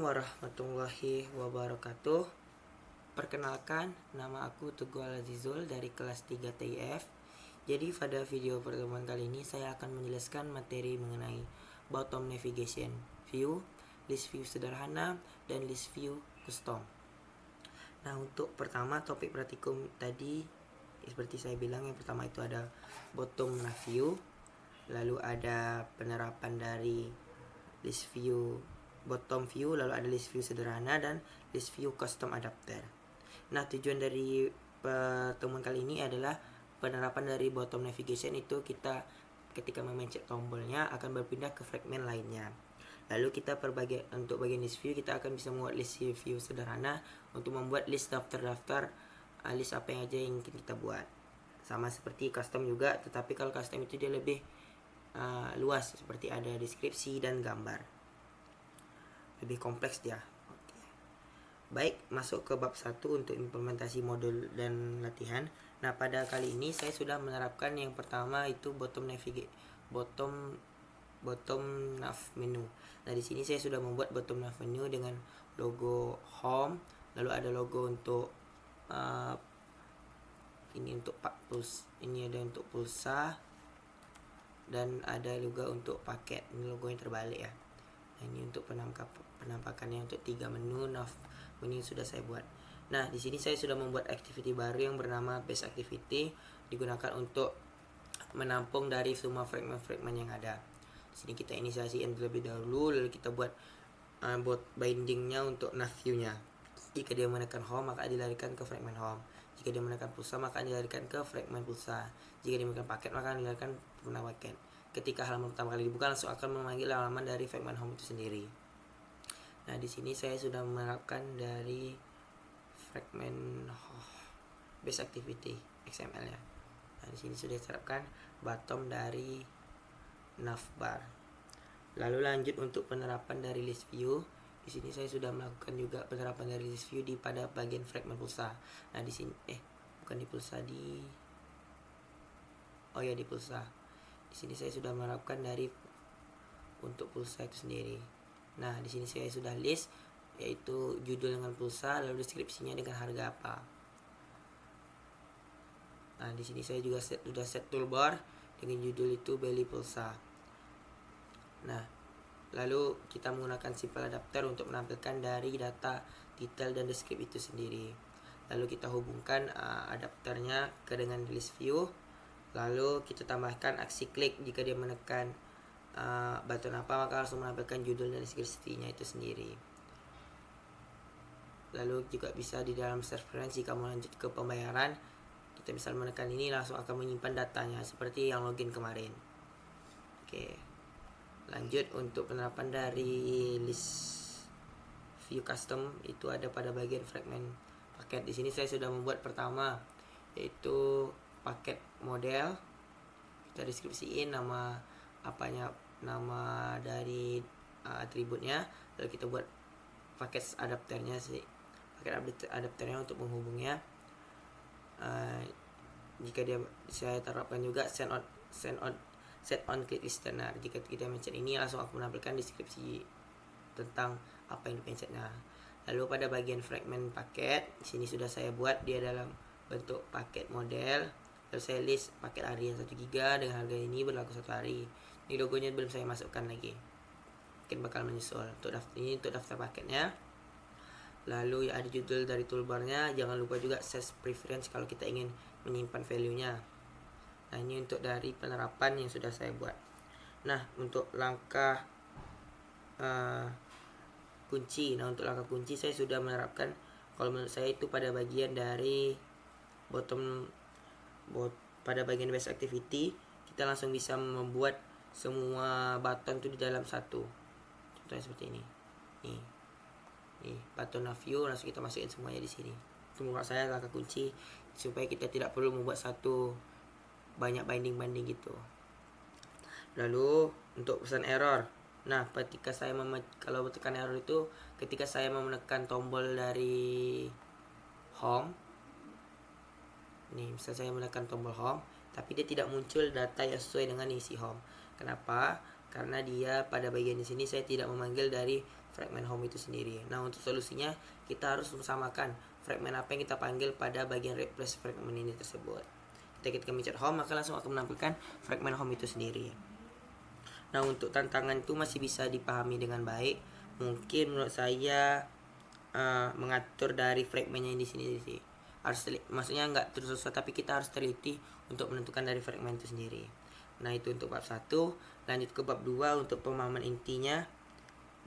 warahmatullahi wabarakatuh. Perkenalkan, nama aku Teguh Al-Azizul dari kelas 3 TIF. Jadi pada video pertemuan kali ini saya akan menjelaskan materi mengenai bottom navigation view, list view sederhana, dan list view custom. Nah, untuk pertama topik praktikum tadi seperti saya bilang, yang pertama itu ada bottom nav view, lalu ada penerapan dari list view bottom view, lalu ada list view sederhana dan list view custom adapter. Nah, tujuan dari pertemuan kali ini adalah penerapan dari bottom navigation itu kita ketika memencet tombolnya akan berpindah ke fragmen lainnya. Lalu kita untuk bagian list view kita akan bisa membuat list view sederhana untuk membuat list daftar-daftar list apa yang aja yang kita buat. Sama seperti custom juga, tetapi kalau custom itu dia lebih luas, seperti ada deskripsi dan gambar. Lebih kompleks dia. Oke. Baik, masuk ke bab 1 untuk implementasi modul dan latihan. Nah, pada kali ini saya sudah menerapkan yang pertama itu bottom nav menu. Nah, di sini saya sudah membuat bottom nav menu dengan logo home, lalu ada logo untuk ini untuk ini ada untuk pulsa, dan ada juga untuk paket. Ini logonya terbalik ya. Nah, ini untuk penampakannya untuk 3 menu nav menu sudah saya buat. Nah, di sini saya sudah membuat activity baru yang bernama base activity, digunakan untuk menampung dari semua fragment-fragment yang ada. Di sini kita inisiasikan terlebih dahulu, lalu kita buat bindingnya untuk nav view-nya. Jika dia menekan home, maka dilarikan ke fragment home. Jika dia menekan pulsa, maka dilarikan ke fragment pulsa. Jika dia menekan paket, maka dilarikan ke paket. Ketika halaman pertama kali dibuka, langsung akan memanggil halaman dari fragment home itu sendiri. Nah, di sini saya sudah menerapkan dari fragment base activity XML-nya. Nah, di sini sudah diterapkan bottom dari navbar. Lalu lanjut untuk penerapan dari list view. Di sini saya sudah melakukan juga penerapan dari list view pada bagian fragment pulsa. Nah, di sini bukan di pulsa, di pulsa. Di sini saya sudah menerapkan dari untuk pulsa itu sendiri. Nah, di sini saya sudah list, yaitu judul dengan pulsa, lalu deskripsinya dengan harga apa. Nah, di sini saya juga sudah set toolbar dengan judul itu beli pulsa. Nah, lalu kita menggunakan simple adapter untuk menampilkan dari data detail dan deskripsi itu sendiri. Lalu kita hubungkan adapternya dengan list view. Lalu kita tambahkan aksi klik. Jika dia menekan button apa, maka langsung menampilkan judul dan deskripsinya itu sendiri. Lalu juga bisa di dalam preferensi, jika mau lanjut ke pembayaran, kita bisa menekan ini, langsung akan menyimpan datanya seperti yang login kemarin. Oke. Lanjut untuk penerapan dari list view custom, itu ada pada bagian fragment paket. Di sini saya sudah membuat pertama, yaitu paket model. Kita deskripsiin nama dari atributnya, lalu kita buat paket adapternya adapternya untuk menghubungnya. Jika saya terapkan juga set on click listener. Jika kita mencet ini, langsung aku menampilkan deskripsi tentang apa yang dipencetnya. Lalu pada bagian fragment paket, di sini sudah saya buat dia dalam bentuk paket model. Lalu saya list paket harian 1 GB dengan harga ini berlaku 1 hari. Ini logonya belum saya masukkan lagi, mungkin bakal menyusul. Untuk daftar paketnya. Lalu ada judul dari toolbarnya. Jangan lupa juga set preference kalau kita ingin menyimpan value-nya. Nah, ini untuk dari penerapan yang sudah saya buat. Nah, untuk langkah kunci. Nah, untuk langkah kunci saya sudah menerapkan, kalau menurut saya itu pada bagian dari pada bagian base activity, kita langsung bisa membuat semua button itu di dalam satu. Contohnya seperti ini. Nih, button nav view, langsung kita masukin semuanya di sini. Itu menurut saya langkah kunci supaya kita tidak perlu membuat banyak binding gitu. Lalu untuk pesan error. Nah, ketika saya kalau tekan error itu ketika saya menekan tombol dari home. Nih, misal saya menekan tombol home, tapi dia tidak muncul data yang sesuai dengan isi home. Kenapa? Karena dia pada bagian di sini saya tidak memanggil dari fragment home itu sendiri. Nah, untuk solusinya kita harus samakan fragment apa yang kita panggil pada bagian replace fragment ini tersebut. Ketika mencet home, maka langsung akan menampilkan fragment home itu sendiri. Nah, untuk tantangan itu masih bisa dipahami dengan baik. Mungkin menurut saya mengatur dari fragmentnya di sini sih. Maksudnya nggak terus tapi kita harus teliti untuk menentukan dari fragment itu sendiri. Nah, itu untuk bab 1. Lanjut ke bab 2 untuk pemahaman intinya.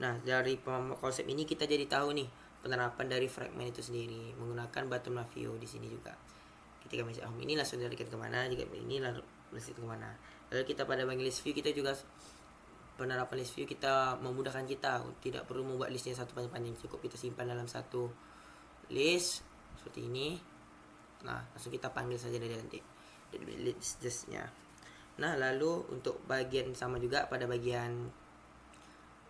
Nah, dari konsep ini kita jadi tahu nih penerapan dari fragment itu sendiri menggunakan bottom up view di sini juga. Ketika mencet home ini langsung dilarikan kemana, jika ini lalu dilarikan kemana. Lalu kita pada bagian list view, kita juga penerapan list view kita memudahkan kita, tidak perlu membuat listnya satu panjang-panjang, cukup kita simpan dalam satu list seperti ini. Nah, langsung kita panggil saja dari nanti list justnya. Nah, lalu untuk bagian sama juga pada bagian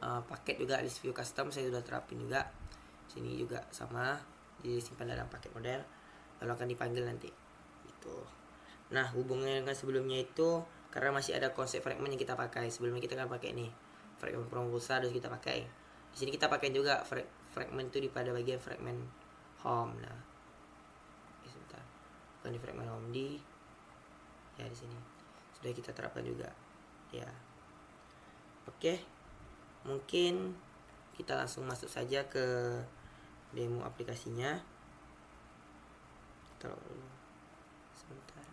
paket juga list view custom saya sudah terapin juga. Sini juga sama, disimpan dalam paket model lalu akan dipanggil nanti gitu. Nah, hubungannya dengan sebelumnya itu karena masih ada konsep fragment yang kita pakai. Sebelumnya kita kan pakai nih fragment pulsa, terus kita pakai di sini kita pakai juga fragment itu di pada bagian fragment home. Nah, sebentar, bukan di fragment home, di sini sudah kita terapkan juga ya. Oke, mungkin kita langsung masuk saja ke demo aplikasinya. Taruh dulu sebentar.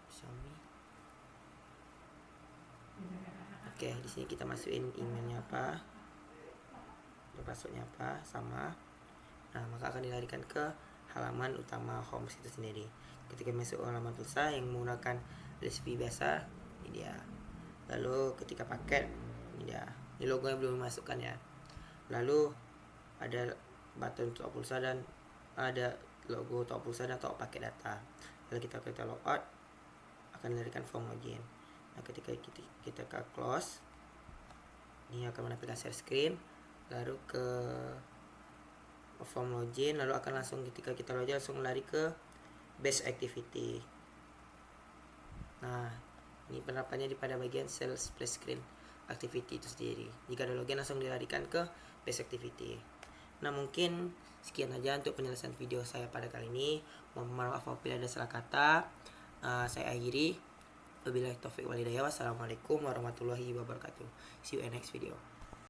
Xiaomi. Oke, di sini kita masukin emailnya apa, passwordnya apa, sama. Nah, maka akan dilarikan ke halaman utama home itu sendiri. Ketika masuk halaman pulsa yang menggunakan list view biasa, ini dia. Lalu ketika paket, ini dia. Ini logonya belum dimasukkan ya. Lalu ada button top pulsa dan ada logo top pulsa dan top paket data. Lalu kita logout, akan dilarikan form login. Nah, ketika kita ke close, ini akan menampilkan share screen. Lalu ke form login, lalu akan langsung ketika kita login langsung lari ke base activity. Nah, ini penerapannya di pada bagian sales play screen activity itu sendiri. Jika ada login langsung dilarikan ke base activity. Nah, mungkin sekian aja untuk penyelesaian video saya pada kali ini. Mohon maaf apabila ada salah kata. Saya akhiri. Wabillahi taufiq walhidayah. Wassalamualaikum warahmatullahi wabarakatuh. See you in next video.